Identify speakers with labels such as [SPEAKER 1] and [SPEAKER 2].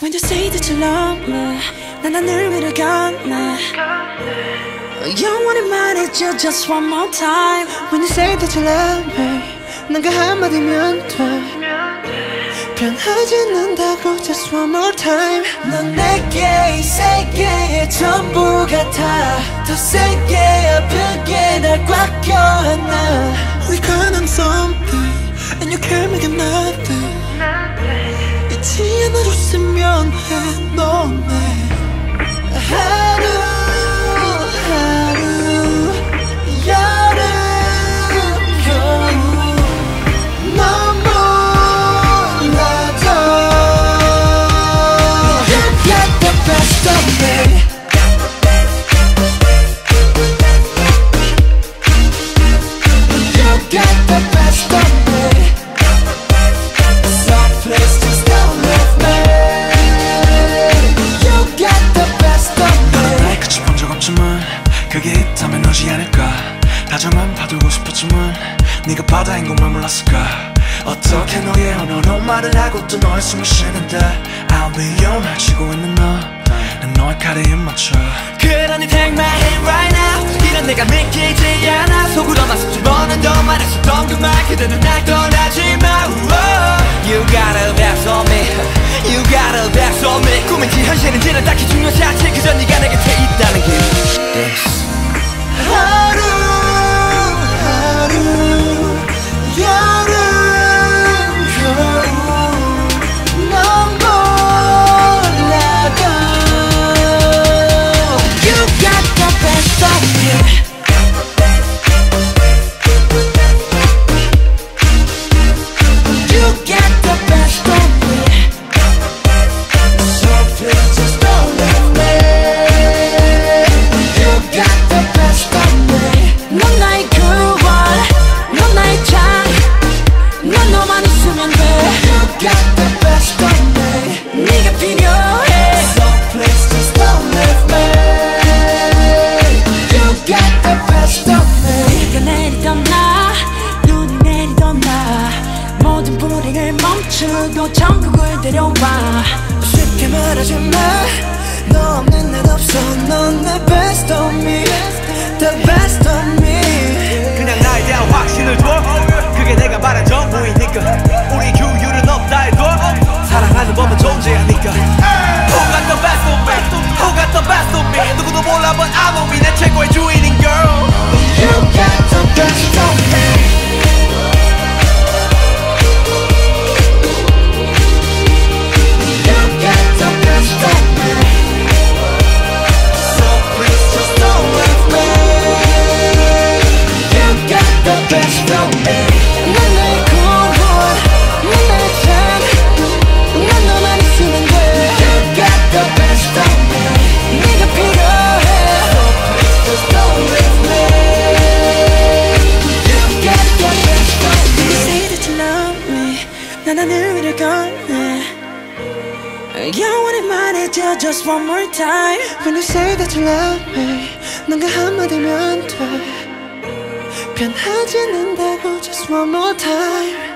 [SPEAKER 1] When you say that you love me, 난 하늘 위를 걷네. 영원히 말해줘 just one more time. When you say that you love me, 난 그 한마디면 돼. 변하지 않는다고 just one more time. 넌 내게 이 세계의 전부 같아. 더 세게 아프게 날 꽉 껴안아. We got on something and you can't make it nothing. 잊지 않아줬으면 해 너네. 하루 하루 여름 겨울 넌 몰라도 You got the best of me. You got the best of me. Some place just don't leave me. You got the best of me.
[SPEAKER 2] 나의 끝이 본 적 없지만 그게 있다면 너지 않을까. 다정한 파도고 싶었지만 네가 바다인 것만 몰랐을까. 어떻게 너의 언어로 말을 하고 또 너의 숨을 쉬는데 I'll be your 말 치고 있는 너. 난 너의 칼에 입 맞춰.
[SPEAKER 3] 그러니 take my hand right now. 이런 내가 믿기지 않아. 속으로만 수줍어는 더 말했었던 그 말 그대는 날 떠나지 마. You got a best on me. You got a best on me. 꿈인지 현실인지는 딱히 중요하지 않지. 그저 네가 내 곁에 있다는 게 This.
[SPEAKER 1] 하루 하루 여름 겨울 넌 몰라도 You got the best of me. You got the best of me. So please just don't leave me. You got the best of me. 넌 나의 구원, 넌 나의 창, 넌 너만 있으면 돼. You got the best of me. 네가 필요해. So please just don't leave me. You got the best of me. 비가 내리던 나, 눈이 내리던 나, 모든 불행을 멈추고 천국을 데려와. 쉽게 말하지 마. 너 없는 날 없어. 넌 내 best of me. The best of me.
[SPEAKER 3] 그냥 나에 대한 확신을 줘. 그게 내가 말한 전부이니까. 우리 규율은 없다 해도 사랑하는 법은 존재하니까. Who got the best of me? Who got the best of me? 누구도 몰라 but I know me. 내 최고의 주인인 girl.
[SPEAKER 1] You got the best of me. You got the best of me. So please just don't leave me. You got the best of me. 넌 나의 구원, 넌 나의 창, 넌 너만 있으면 돼. You got the best of me. 네가 필요해. So please just don't leave me. You got the best of me. You say that you love me. 난 하늘 위를 걷네. 영원히 말해줘 just one more time. When you say that you love me, 난 그 한마디면 돼. 변하지 않는다고 just one more time.